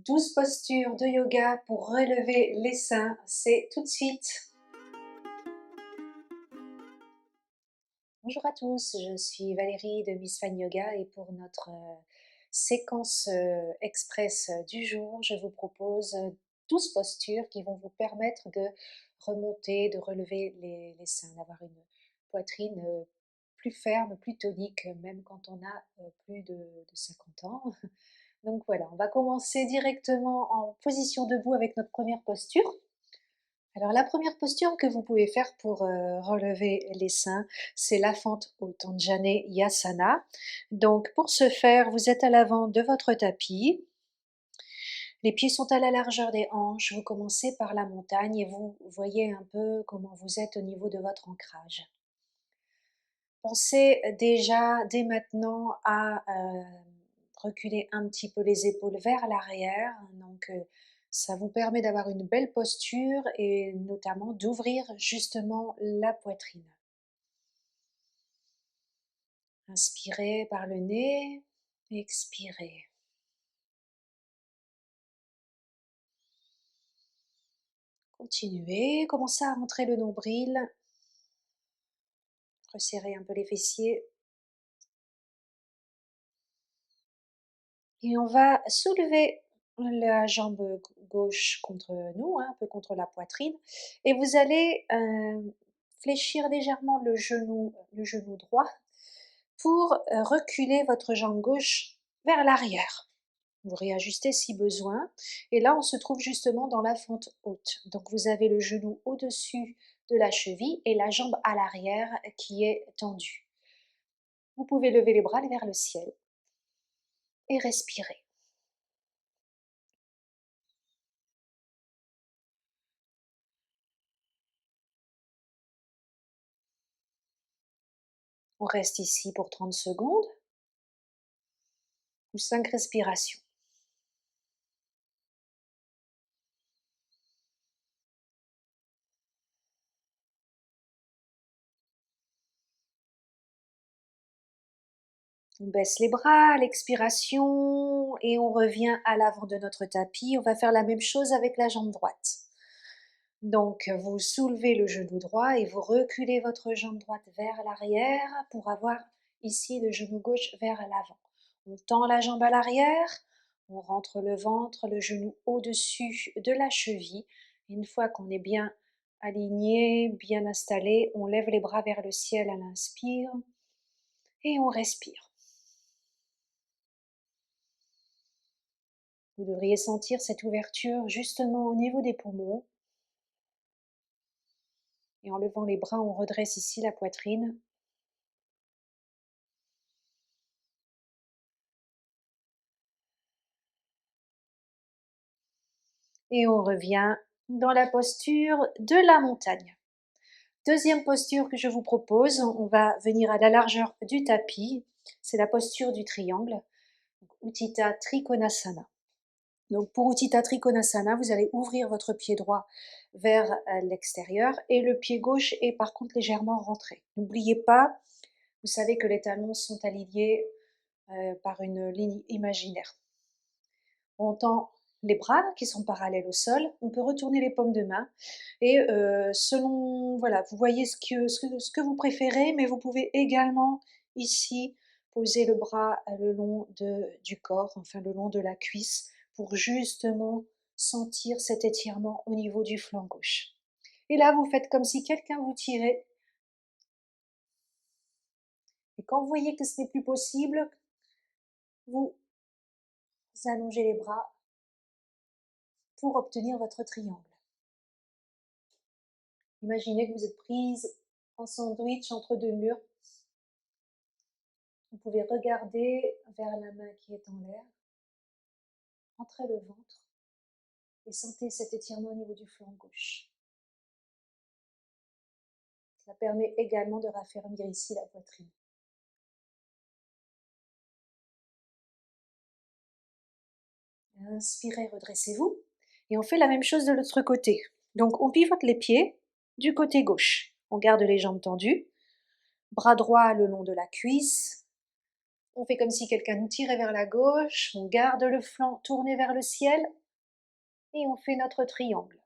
12 postures de yoga pour relever les seins, c'est tout de suite. Bonjour à tous, je suis Valérie de Miss Fine Yoga et pour notre séquence express du jour, je vous propose 12 postures qui vont vous permettre de remonter, de relever les seins, d'avoir une poitrine plus ferme, plus tonique, même quand on a plus de 50 ans. Donc voilà, on va commencer directement en position debout avec notre première posture. Alors la première posture que vous pouvez faire pour relever les seins, c'est la fente au Tanjaneyasana. Donc pour ce faire, vous êtes à l'avant de votre tapis, les pieds sont à la largeur des hanches, vous commencez par la montagne et vous voyez un peu comment vous êtes au niveau de votre ancrage. Pensez déjà dès maintenant à reculer un petit peu les épaules vers l'arrière, donc ça vous permet d'avoir une belle posture et notamment d'ouvrir justement la poitrine. Inspirez par le nez, expirez. Continuez, commencez à rentrer le nombril, resserrez un peu les fessiers. Et on va soulever la jambe gauche contre nous, hein, un peu contre la poitrine, et vous allez fléchir légèrement le genou droit pour reculer votre jambe gauche vers l'arrière. Vous réajustez si besoin. Et là, on se trouve justement dans la fente haute. Donc vous avez le genou au-dessus de la cheville et la jambe à l'arrière qui est tendue. Vous pouvez lever les bras vers le ciel et respirer. On reste ici pour 30 secondes ou 5 respirations. On baisse les bras à l'expiration et on revient à l'avant de notre tapis. On va faire la même chose avec la jambe droite. Donc, vous soulevez le genou droit et vous reculez votre jambe droite vers l'arrière pour avoir ici le genou gauche vers l'avant. On tend la jambe à l'arrière, on rentre le ventre, le genou au-dessus de la cheville. Une fois qu'on est bien aligné, bien installé, on lève les bras vers le ciel à l'inspire et on respire. Vous devriez sentir cette ouverture justement au niveau des poumons. Et en levant les bras, on redresse ici la poitrine. Et on revient dans la posture de la montagne. Deuxième posture que je vous propose, on va venir à la largeur du tapis. C'est la posture du triangle, Utthita Trikonasana. Donc pour Utthita Trikonasana, vous allez ouvrir votre pied droit vers l'extérieur et le pied gauche est par contre légèrement rentré. N'oubliez pas, vous savez que les talons sont alignés par une ligne imaginaire. On tend les bras qui sont parallèles au sol, on peut retourner les paumes de main et selon, voilà, vous voyez ce que vous préférez, mais vous pouvez également ici poser le bras le long du corps, enfin le long de la cuisse, pour justement sentir cet étirement au niveau du flanc gauche. Et là, vous faites comme si quelqu'un vous tirait. Et quand vous voyez que ce n'est plus possible, vous allongez les bras pour obtenir votre triangle. Imaginez que vous êtes prise en sandwich entre deux murs. Vous pouvez regarder vers la main qui est en l'air, entrez le ventre et sentez cet étirement au niveau du flanc gauche. Ça permet également de raffermir ici la poitrine. Inspirez, redressez-vous. Et on fait la même chose de l'autre côté. Donc on pivote les pieds du côté gauche. On garde les jambes tendues, bras droit le long de la cuisse, On fait comme si quelqu'un nous tirait vers la gauche, on garde le flanc tourné vers le ciel et on fait notre triangle.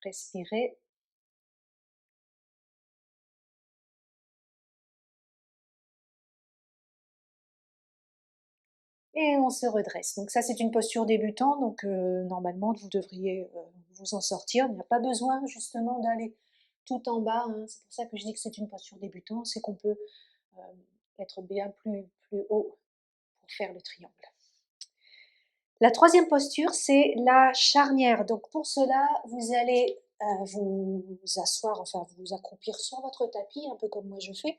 Respirez. Et on se redresse. Donc ça, c'est une posture débutant, donc normalement, vous devriez vous en sortir. Il n'y a pas besoin justement d'aller tout en bas, hein. C'est pour ça que je dis que c'est une posture débutant, c'est qu'on peut euh, être bien plus haut pour faire le triangle. La troisième posture, c'est la charnière. Donc pour cela, vous allez vous asseoir, enfin vous accroupir sur votre tapis, un peu comme moi je fais,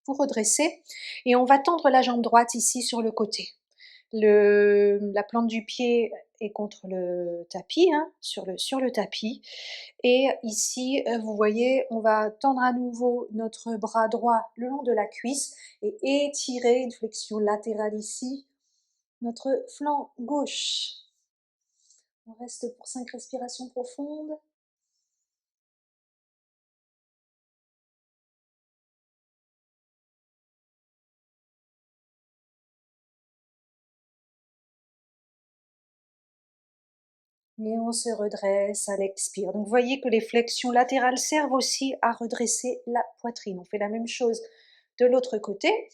vous redresser, et on va tendre la jambe droite ici sur le côté. La plante du pied est contre le tapis, hein, sur le tapis. Et ici, vous voyez, on va tendre à nouveau notre bras droit le long de la cuisse et étirer une flexion latérale ici, notre flanc gauche. On reste pour 5 respirations profondes. Et on se redresse à l'expire. Donc vous voyez que les flexions latérales servent aussi à redresser la poitrine. On fait la même chose de l'autre côté.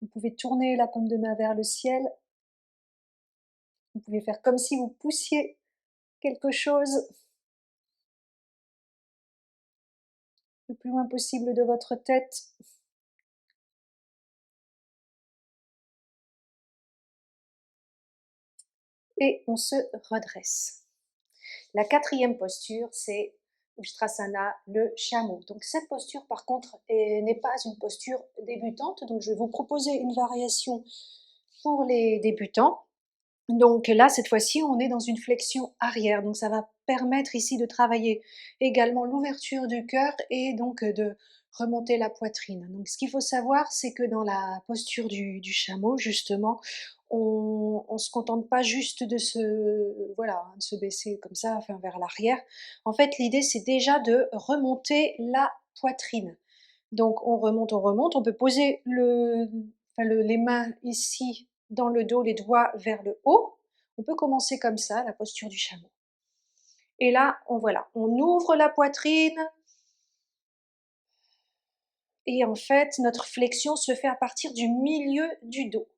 Vous pouvez tourner la paume de main vers le ciel. Vous pouvez faire comme si vous poussiez quelque chose le plus loin possible de votre tête. Et on se redresse. La quatrième posture, c'est Ustrasana, le chameau. Donc cette posture, par contre, n'est pas une posture débutante. Donc je vais vous proposer une variation pour les débutants. Donc là, cette fois-ci, on est dans une flexion arrière. Donc ça va permettre ici de travailler également l'ouverture du cœur et donc de remonter la poitrine. Donc ce qu'il faut savoir, c'est que dans la posture du chameau, justement, on ne se contente pas juste de se, voilà, de se baisser comme ça, enfin vers l'arrière. En fait, l'idée, c'est déjà de remonter la poitrine. Donc on remonte, on peut poser les mains ici dans le dos, les doigts vers le haut. On peut commencer comme ça, la posture du chameau. Et là, on ouvre la poitrine et en fait, notre flexion se fait à partir du milieu du dos.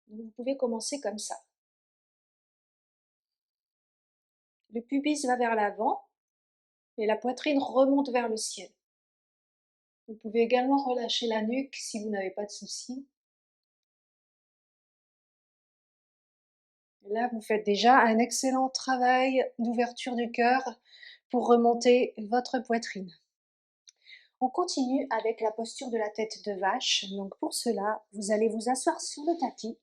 Donc, vous pouvez commencer comme ça. Le pubis va vers l'avant et la poitrine remonte vers le ciel. Vous pouvez également relâcher la nuque si vous n'avez pas de soucis. Là, vous faites déjà un excellent travail d'ouverture du cœur pour remonter votre poitrine. On continue avec la posture de la tête de vache. Donc pour cela, vous allez vous asseoir sur le tapis.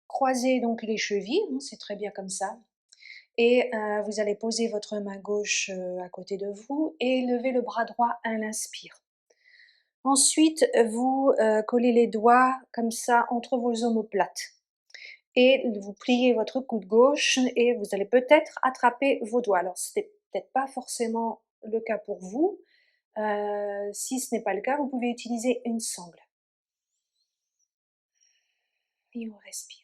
Croisez donc les chevilles, hein, c'est très bien comme ça. Et vous allez poser votre main gauche à côté de vous et lever le bras droit à l'inspire. Ensuite, vous collez les doigts comme ça entre vos omoplates. Et vous pliez votre coude gauche et vous allez peut-être attraper vos doigts. Alors, ce n'est peut-être pas forcément le cas pour vous. Si ce n'est pas le cas, vous pouvez utiliser une sangle. Et on respire.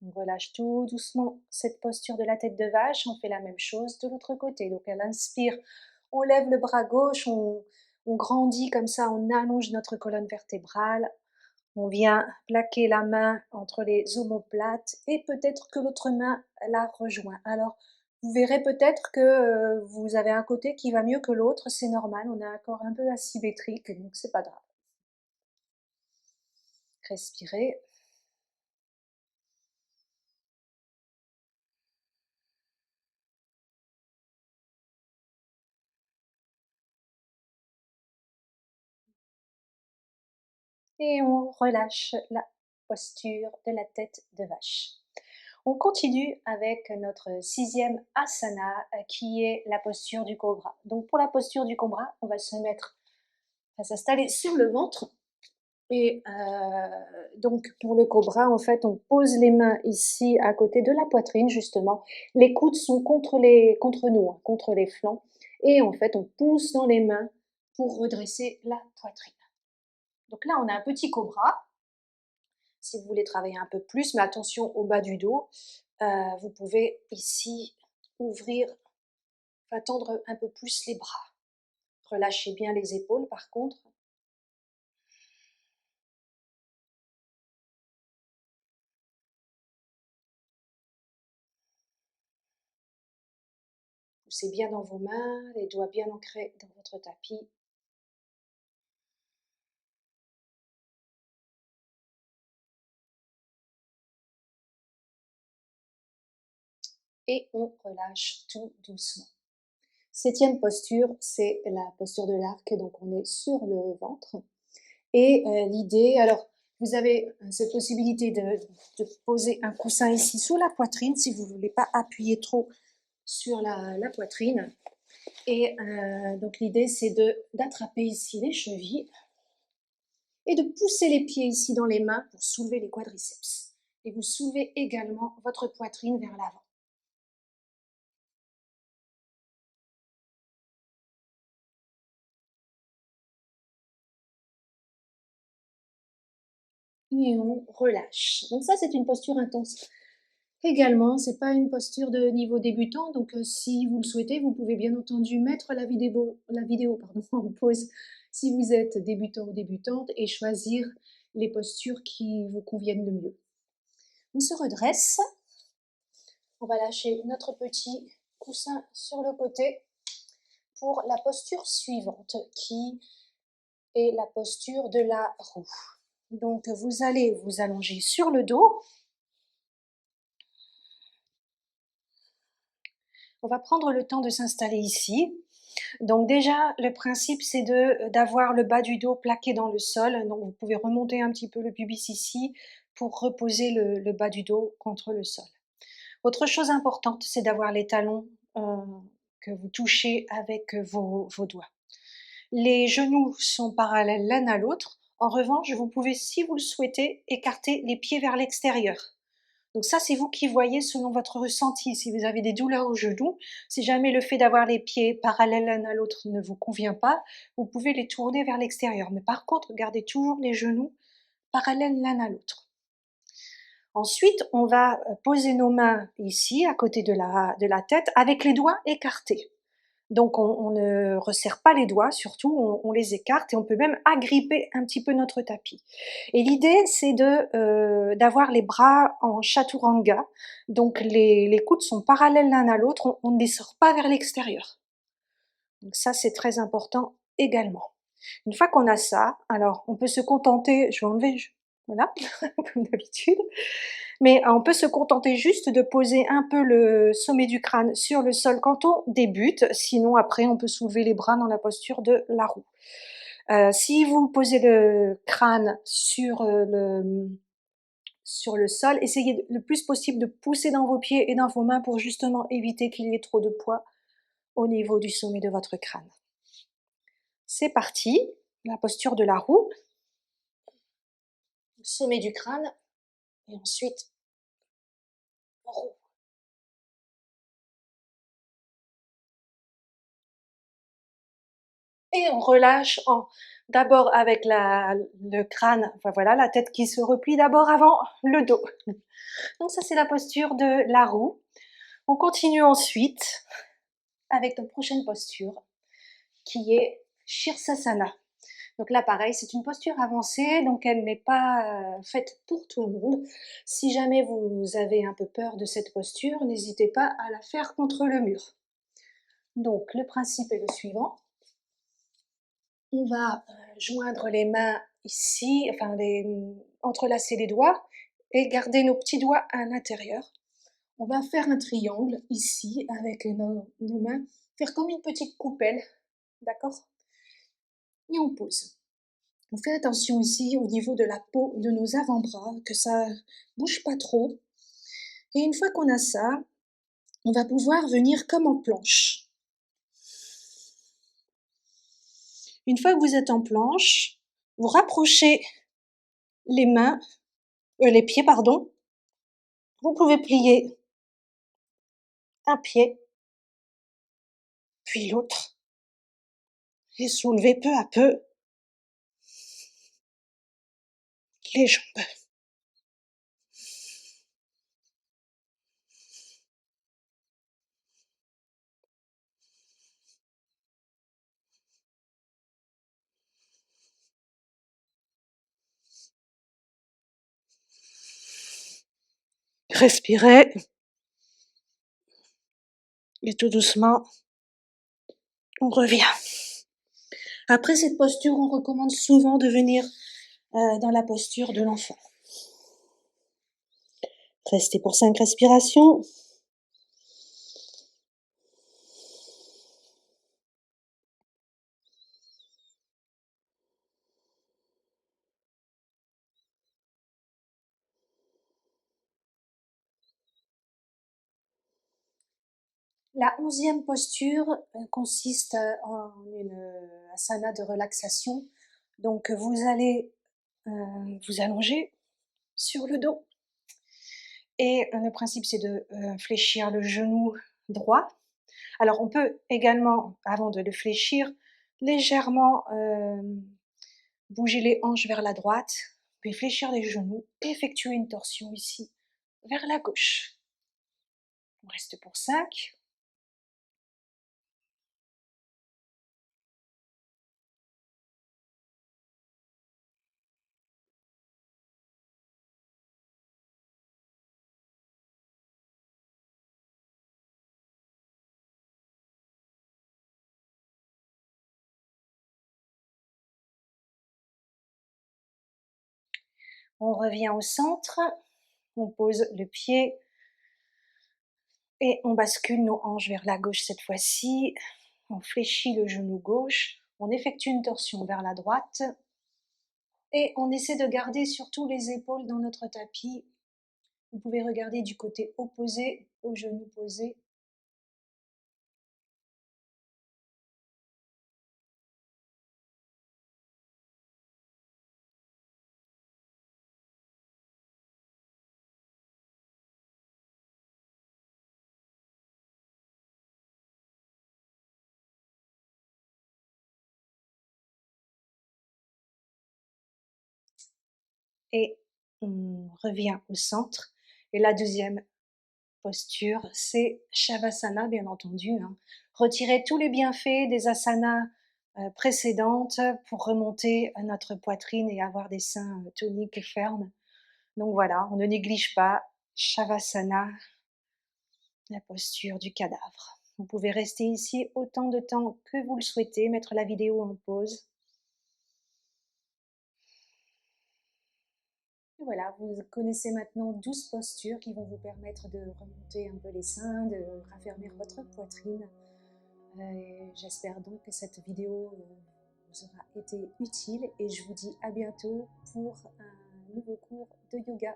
On relâche tout doucement cette posture de la tête de vache. On fait la même chose de l'autre côté. Donc, à l'inspire, on lève le bras gauche, on grandit comme ça, on allonge notre colonne vertébrale. On vient plaquer la main entre les omoplates et peut-être que l'autre main la rejoint. Alors, vous verrez peut-être que vous avez un côté qui va mieux que l'autre, c'est normal, on a un corps un peu asymétrique, donc c'est pas grave. Respirez. et on relâche la posture de la tête de vache. On continue avec notre 6e asana qui est la posture du cobra. Donc pour la posture du cobra, on va s'installer sur le ventre. Et donc pour le cobra, en fait, on pose les mains ici à côté de la poitrine, justement. Les coudes sont contre nous, hein, contre les flancs. Et en fait, on pousse dans les mains pour redresser la poitrine. Donc là, on a un petit cobra. Si vous voulez travailler un peu plus, mais attention au bas du dos, vous pouvez ici ouvrir, enfin tendre un peu plus les bras. Relâchez bien les épaules par contre. Poussez bien dans vos mains, les doigts bien ancrés dans votre tapis. Et on relâche tout doucement. 7e posture, c'est la posture de l'arc, donc on est sur le ventre. Et l'idée, alors vous avez cette possibilité de poser un coussin ici sous la poitrine si vous ne voulez pas appuyer trop sur la poitrine. Et donc l'idée c'est d'attraper ici les chevilles et de pousser les pieds ici dans les mains pour soulever les quadriceps. Et vous soulevez également votre poitrine vers l'avant. Et on relâche. Donc ça, c'est une posture intense. Également, c'est pas une posture de niveau débutant, donc si vous le souhaitez, vous pouvez bien entendu mettre la vidéo en pause si vous êtes débutant ou débutante et choisir les postures qui vous conviennent le mieux. On se redresse, on va lâcher notre petit coussin sur le côté pour la posture suivante qui est la posture de la roue. Donc vous allez vous allonger sur le dos. On va prendre le temps de s'installer ici. Donc déjà, le principe, c'est d'avoir le bas du dos plaqué dans le sol. Donc vous pouvez remonter un petit peu le pubis ici pour reposer le bas du dos contre le sol. Autre chose importante, c'est d'avoir les talons que vous touchez avec vos doigts. Les genoux sont parallèles l'un à l'autre. En revanche, vous pouvez, si vous le souhaitez, écarter les pieds vers l'extérieur. Donc ça, c'est vous qui voyez selon votre ressenti. Si vous avez des douleurs au genou, si jamais le fait d'avoir les pieds parallèles l'un à l'autre ne vous convient pas, vous pouvez les tourner vers l'extérieur. Mais par contre, gardez toujours les genoux parallèles l'un à l'autre. Ensuite, on va poser nos mains ici, à côté de la tête, avec les doigts écartés. Donc on ne resserre pas les doigts, surtout on les écarte et on peut même agripper un petit peu notre tapis. Et l'idée c'est d'avoir les bras en chaturanga, donc les coudes sont parallèles l'un à l'autre, on ne les sort pas vers l'extérieur. Donc ça c'est très important également. Une fois qu'on a ça, alors on peut se contenter, je vais enlever, voilà, comme d'habitude, mais on peut se contenter juste de poser un peu le sommet du crâne sur le sol quand on débute, sinon après on peut soulever les bras dans la posture de la roue. Si vous posez le crâne sur le sol, essayez le plus possible de pousser dans vos pieds et dans vos mains pour justement éviter qu'il y ait trop de poids au niveau du sommet de votre crâne. C'est parti, la posture de la roue, le sommet du crâne, et ensuite roue. Et on relâche d'abord avec le crâne, enfin voilà, la tête qui se replie d'abord avant le dos. Donc ça c'est la posture de la roue. On continue ensuite avec notre prochaine posture qui est Shirsasana. Donc là pareil, c'est une posture avancée, donc elle n'est pas faite pour tout le monde. Si jamais vous avez un peu peur de cette posture, n'hésitez pas à la faire contre le mur. Donc le principe est le suivant. On va joindre les mains ici, enfin entrelacer les doigts et garder nos petits doigts à l'intérieur. On va faire un triangle ici avec nos mains, faire comme une petite coupelle, d'accord? Et on pose. On fait attention ici au niveau de la peau de nos avant-bras, que ça bouge pas trop. Et une fois qu'on a ça, on va pouvoir venir comme en planche. Une fois que vous êtes en planche, vous rapprochez les mains, les pieds, pardon. Vous pouvez plier un pied, puis l'autre, et soulever peu à peu les jambes. Respirez, et tout doucement, on revient. Après cette posture, on recommande souvent de venir dans la posture de l'enfant. Restez pour 5 respirations. La 11e posture consiste en une asana de relaxation. Donc vous allez vous allonger sur le dos. Et le principe, c'est de fléchir le genou droit. Alors on peut également, avant de le fléchir, légèrement bouger les hanches vers la droite, puis fléchir les genoux, effectuer une torsion ici vers la gauche. On reste pour 5. On revient au centre, on pose le pied et on bascule nos hanches vers la gauche cette fois-ci. On fléchit le genou gauche, on effectue une torsion vers la droite et on essaie de garder surtout les épaules dans notre tapis. Vous pouvez regarder du côté opposé au genou posé. Et on revient au centre. Et la deuxième posture, c'est Shavasana, bien entendu. Retirer tous les bienfaits des asanas précédentes pour remonter à notre poitrine et avoir des seins toniques et fermes. Donc voilà, on ne néglige pas Shavasana, la posture du cadavre. Vous pouvez rester ici autant de temps que vous le souhaitez, mettre la vidéo en pause. Et voilà, vous connaissez maintenant 12 postures qui vont vous permettre de remonter un peu les seins, de raffermir votre poitrine. J'espère donc que cette vidéo vous aura été utile et je vous dis à bientôt pour un nouveau cours de yoga.